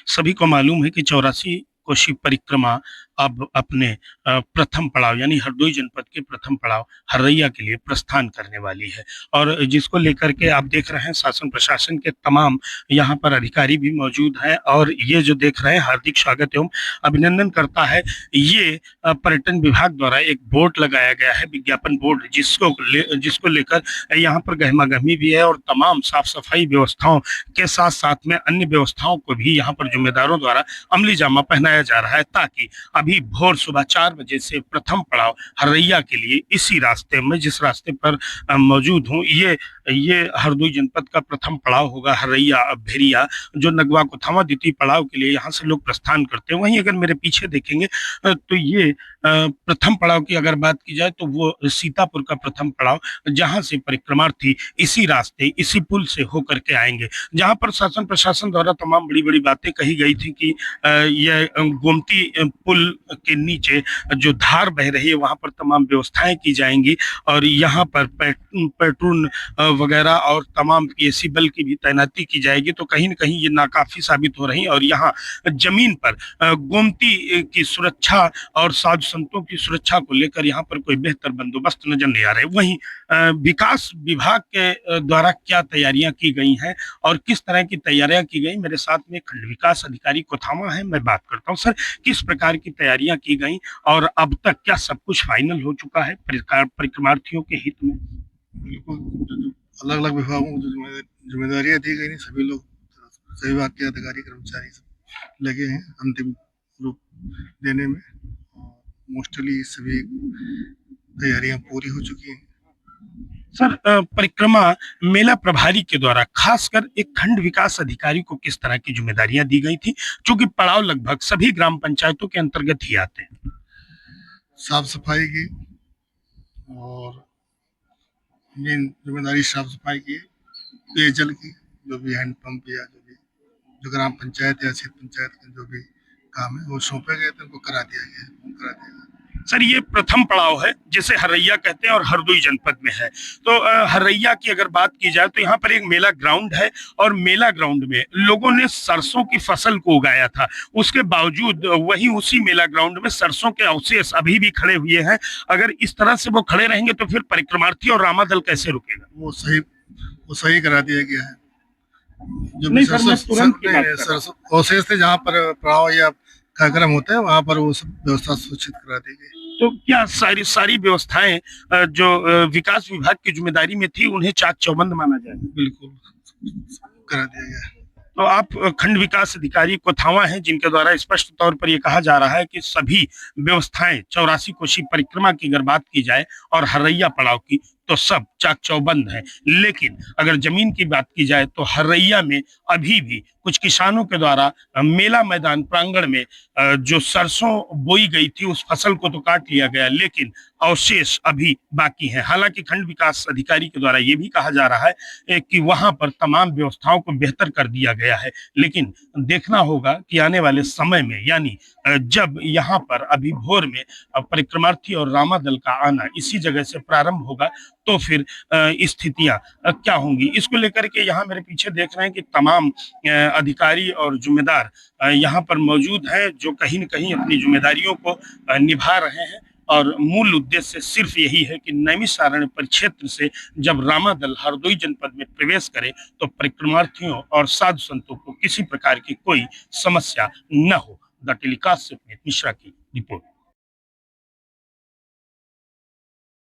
सभी को मालूम है कि 84 कोशी परिक्रमा अब अपने प्रथम पड़ाव यानी हरदोई जनपद के प्रथम पड़ाव हरैया के लिए प्रस्थान करने वाली है। और जिसको लेकर के आप देख रहे हैं शासन प्रशासन के तमाम यहाँ पर अधिकारी भी मौजूद हैं और ये जो देख रहे हैं हार्दिक स्वागत एवं अभिनंदन करता है। ये पर्यटन विभाग द्वारा एक बोर्ड लगाया गया है, विज्ञापन बोर्ड, जिसको लेकर यहाँ पर गहमागहमी भी है और तमाम साफ सफाई व्यवस्थाओं के साथ साथ में अन्य व्यवस्थाओं को भी यहाँ पर जिम्मेदारों द्वारा अमली जामा पहनाया जा रहा है, ताकि अभी भोर सुबह 4 बजे से प्रथम पड़ाव हरैया के लिए इसी रास्ते में, जिस रास्ते पर मौजूद हूँ, ये हरदोई जनपद का प्रथम पड़ाव होगा हरैया भेरिया, जो नगवा कुथामा द्वितीय पड़ाव के लिए यहाँ से लोग प्रस्थान करते हैं। वहीं अगर मेरे पीछे देखेंगे तो ये प्रथम पड़ाव की अगर बात की जाए तो वो सीतापुर का प्रथम पड़ाव, जहां से परिक्रमार्थी इसी रास्ते इसी पुल से होकर के आएंगे, जहां पर शासन प्रशासन द्वारा तमाम बड़ी बड़ी बातें कही गई थी कि यह गोमती पुल के नीचे जो धार बह रही है वहां पर तमाम व्यवस्थाएं की जाएंगी और यहाँ पर पेट्रोल वगैरह और तमाम पीएसी बल की भी तैनाती की जाएगी। तो कहीं न कहीं ये नाकाफी साबित हो रही और यहाँ जमीन पर गोमती की सुरक्षा और साधु संतों की सुरक्षा को लेकर यहाँ पर कोई बेहतर बंदोबस्त नजर नहीं आ रहे। वहीं विकास विभाग के द्वारा क्या तैयारियां की गई हैं और किस तरह की तैयारियां की गई, मेरे साथ में खंड विकास अधिकारी कोथामा है, मैं बात करता हूं। सर, किस प्रकार की तैयारियां की गई और अब तक क्या सब कुछ फाइनल हो चुका है परिक्रमार्थियों के हित में? बिल्कुल, अलग अलग विभागों को जो जिम्मेदारियां दी गई, सभी लोग, सभी विभाग के अधिकारी कर्मचारी सब लगे हैं अंतिम रूप देने में। मोस्टली सभी तैयारियां पूरी हो चुकी हैं। सर, परिक्रमा मेला प्रभारी के द्वारा खासकर एक खंड विकास अधिकारी को किस तरह की जिम्मेदारियां दी गई थी, क्योंकि पड़ाव लगभग सभी ग्राम पंचायतों के अंतर्गत ही आते हैं? साफ सफाई की और मेन जिम्मेदारी साफ सफाई की, पेयजल की, जो भी हैंडपंप या जो ग्राम पंचायत या क्षेत्र पंचायत के जो भी काम है वो सौंपे गए थे, उनको करा दिया गया। सर, ये प्रथम पड़ाव है जिसे हरैया कहते हैं और हरदोई जनपद में है। तो हरैया की अगर बात की जाए तो यहाँ पर एक मेला ग्राउंड है और मेला ग्राउंड में लोगों ने सरसों की फसल को उगाया था। उसके बावजूद वही उसी मेला ग्राउंड में सरसों के अवशेष अभी भी खड़े हुए हैं। अगर इस तरह से वो खड़े रहेंगे तो फिर परिक्रमार्थी और रामादल कैसे रुकेगा? वो सही करा दिया गया है। जो नहीं सर, मैं तुरंत की बात कर रहा हूं। सरसों अवशेष थे जहाँ पर पड़ाव या कार्यक्रम होता है, वहाँ पर वो सब व्यवस्था सुनिश्चित करा दी गई। तो क्या सारी सारी व्यवस्थाएं जो विकास विभाग की जिम्मेदारी में थी उन्हें चाक चौबंद माना जाए? बिल्कुल करा दिया गया। तो आप खंड विकास अधिकारी कोथावा हैं, जिनके द्वारा स्पष्ट तौर पर यह कहा जा रहा है कि सभी व्यवस्थाएं 84 कोशी परिक्रमा की अगर बात की जाए और हरैया पड़ाव की तो सब चाक चौबंद है। लेकिन अगर जमीन की बात की जाए तो हरैया में अभी भी कुछ किसानों के द्वारा मेला मैदान प्रांगण में जो सरसों बोई गई थी उस फसल को तो काट लिया गया, लेकिन अवशेष अभी बाकी हैं। हालांकि खंड विकास अधिकारी के द्वारा यह भी कहा जा रहा है कि वहां पर तमाम व्यवस्थाओं को बेहतर कर दिया गया है, लेकिन देखना होगा कि आने वाले समय में, यानी जब यहाँ पर अभी भोर में परिक्रमार्थी और रामादल का आना इसी जगह से प्रारंभ होगा तो फिर स्थितियां क्या होंगी, इसको लेकर के यहाँ मेरे पीछे देख रहे हैं कि तमाम अधिकारी और जिम्मेदार यहाँ पर मौजूद हैं, जो कहीं न कहीं अपनी जिम्मेदारियों को निभा रहे हैं। और मूल उद्देश्य सिर्फ यही है कि नैमिषारण्य परिक्षेत्र से जब रामादल हरदोई जनपद में प्रवेश करे तो परिक्रमार्थियों और साधु संतों को किसी प्रकार की कोई समस्या न हो। द टेलीकास्ट से मिश्रा की रिपोर्ट।